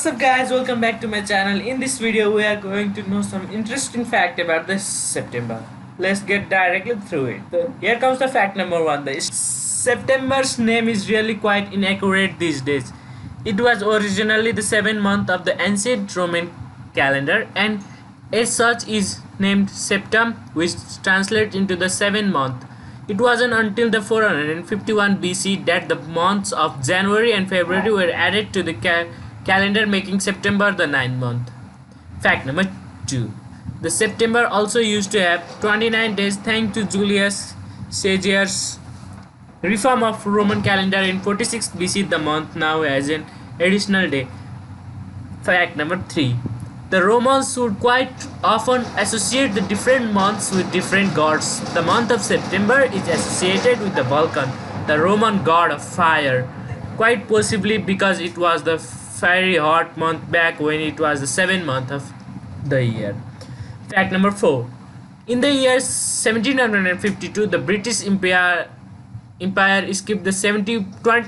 What's up guys, welcome back to my channel. In this video we are going to know some interesting fact about this September. Let's get directly through it. So, here comes the fact number 1. The September's name is really quite inaccurate these days. It was originally the 7th month of the ancient Roman calendar and as such is named Septem, which translates into the 7th month. It wasn't until the 451 BC that the months of January and February were added to the calendar, making September the 9th month. Fact number 2. The September also used to have 29 days thanks to Julius Caesar's reform of Roman calendar in 46 BC. The month now has an additional day. Fact number 3. The Romans would quite often associate the different months with different gods. The month of September is associated with the Vulcan, the Roman god of fire, quite possibly because it was the fiery hot month back when it was the 7th month of the year. Fact number 4. In the year 1752, the British Empire skipped the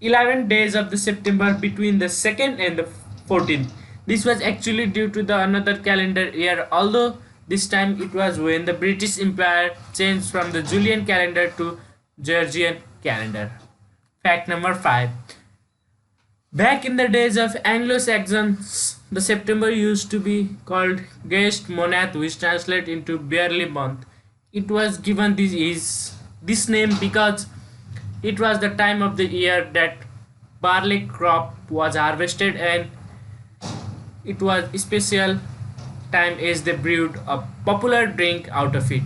11 days of the September between the 2nd and the 14th. This was actually due to the another calendar year, although this time it was when the British Empire changed from the Julian calendar to Georgian calendar. Fact number 5. Back in the days of Anglo-Saxons, the September used to be called Gest Monath, which translates into barley month. It was given this name because it was the time of the year that barley crop was harvested and it was a special time as they brewed a popular drink out of it.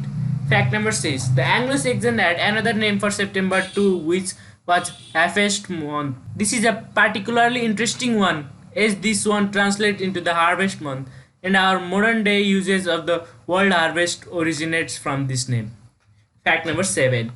Fact number 6. The Anglo-Saxon had another name for September too, which was Harvest Month. This is a particularly interesting one as this one translates into the harvest month, and our modern day usage of the word harvest originates from this name. Fact number 7.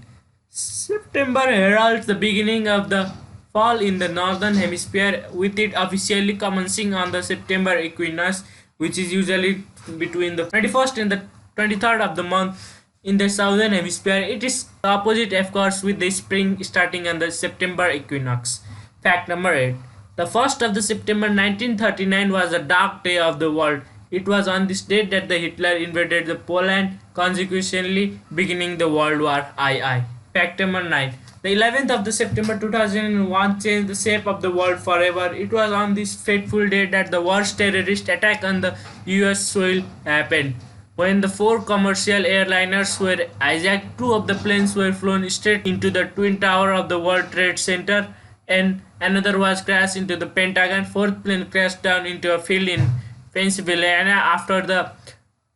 September heralds the beginning of the fall in the northern hemisphere, with it officially commencing on the September equinox, which is usually between the 21st and the 23rd of the month. In the southern hemisphere, it is the opposite, of course, with the spring starting on the September equinox. Fact number 8. The 1st of the September 1939 was a dark day of the world. It was on this date that the Hitler invaded the Poland, consequently beginning the World War II. Fact number 9. The 11th of the September 2001 changed the shape of the world forever. It was on this fateful day that the worst terrorist attack on the US soil happened. When the 4 commercial airliners were hijacked, 2 of the planes were flown straight into the Twin Tower of the World Trade Center and another was crashed into the Pentagon. 4th plane crashed down into a field in Pennsylvania after the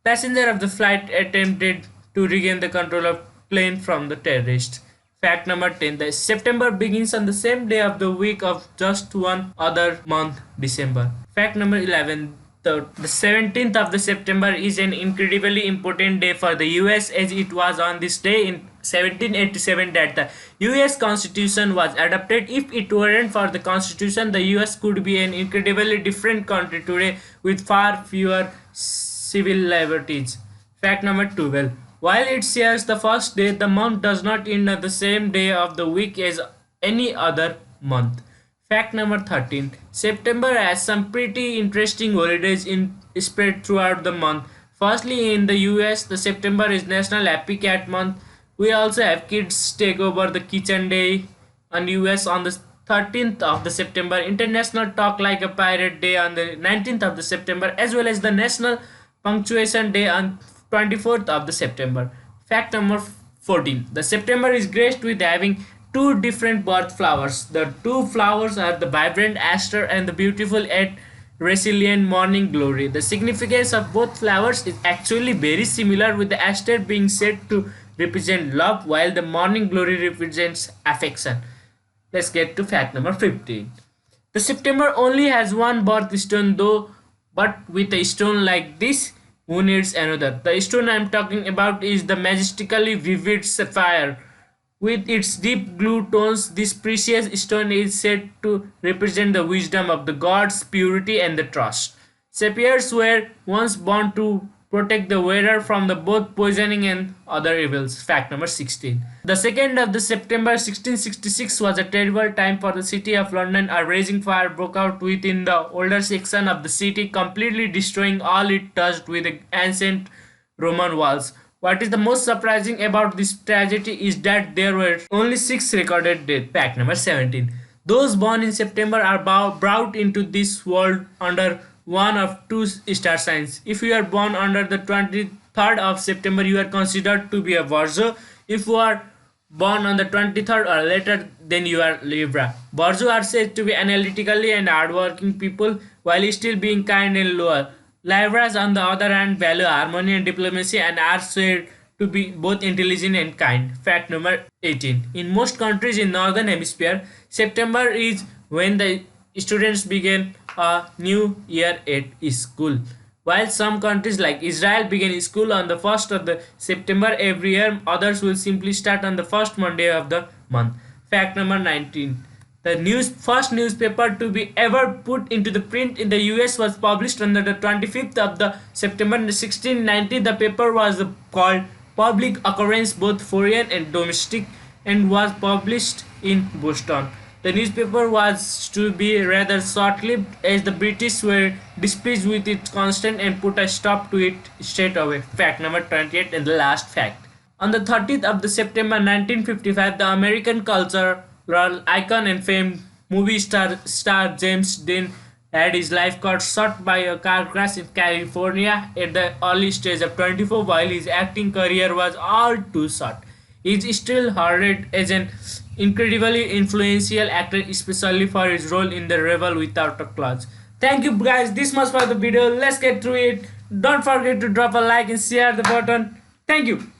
passenger of the flight attempted to regain the control of plane from the terrorists. Fact number 10. The September begins on the same day of the week of just one other month, December. Fact number 11. The 17th of the September is an incredibly important day for the US, as it was on this day in 1787 that the US Constitution was adopted. If it weren't for the Constitution, the US could be an incredibly different country today with far fewer civil liberties. Fact number 12. While it shares the first day, the month does not end on the same day of the week as any other month. Fact number 13. September has some pretty interesting holidays spread throughout the month. Firstly, in the US, the September is National Happy Cat Month. We also have Kids Take Over the Kitchen Day on US on the 13th of the September, International Talk Like a Pirate Day on the 19th of the September, as well as the National Punctuation Day on 24th of the September. Fact number 14. The September is graced with having 2 different birth flowers. The 2 flowers are the vibrant aster and the beautiful yet resilient morning glory. The significance of both flowers is actually very similar, with the aster being said to represent love while the morning glory represents affection. Let's get to fact number 15. The September only has one birthstone though, but with a stone like this, who needs another? The stone I am talking about is the majestically vivid sapphire. With its deep blue tones, this precious stone is said to represent the wisdom of the gods, purity, and the trust. Sapphires were once born to protect the wearer from the both poisoning and other evils. Fact number 16. The 2nd of the September 1666 was a terrible time for the city of London. A raging fire broke out within the older section of the city, completely destroying all it touched with the ancient Roman walls. What is the most surprising about this tragedy is that there were only 6 recorded deaths. Fact number 17. Those born in September are brought into this world under one of two star signs. If you are born under the 23rd of September, you are considered to be a Virgo. If you are born on the 23rd or later, then you are Libra. Virgo are said to be analytically and hardworking people while still being kind and loyal. Libras, on the other hand, value harmony and diplomacy and are said to be both intelligent and kind. Fact number 18. In most countries in northern hemisphere, September is when the students begin a new year at school. While some countries like Israel begin school on the 1st of the September every year, others will simply start on the first Monday of the month. Fact number 19. The first newspaper to be ever put into the print in the US was published on the 25th of the September 1690. The paper was called Public Occurrence, both foreign and domestic, and was published in Boston. The newspaper was to be rather short-lived as the British were displeased with its content and put a stop to it straight away. Fact number 28 and the last fact. On the 30th of the September 1955, the American cultural icon and famed movie star James Dean had his life cut short by a car crash in California at the early stage of 24 while his acting career was all too short. He is still heralded as an incredibly influential actor, especially for his role in The Rebel Without a Cause. Thank you guys, this much for the video. Let's get through it. Don't forget to drop a like and share the button. Thank you.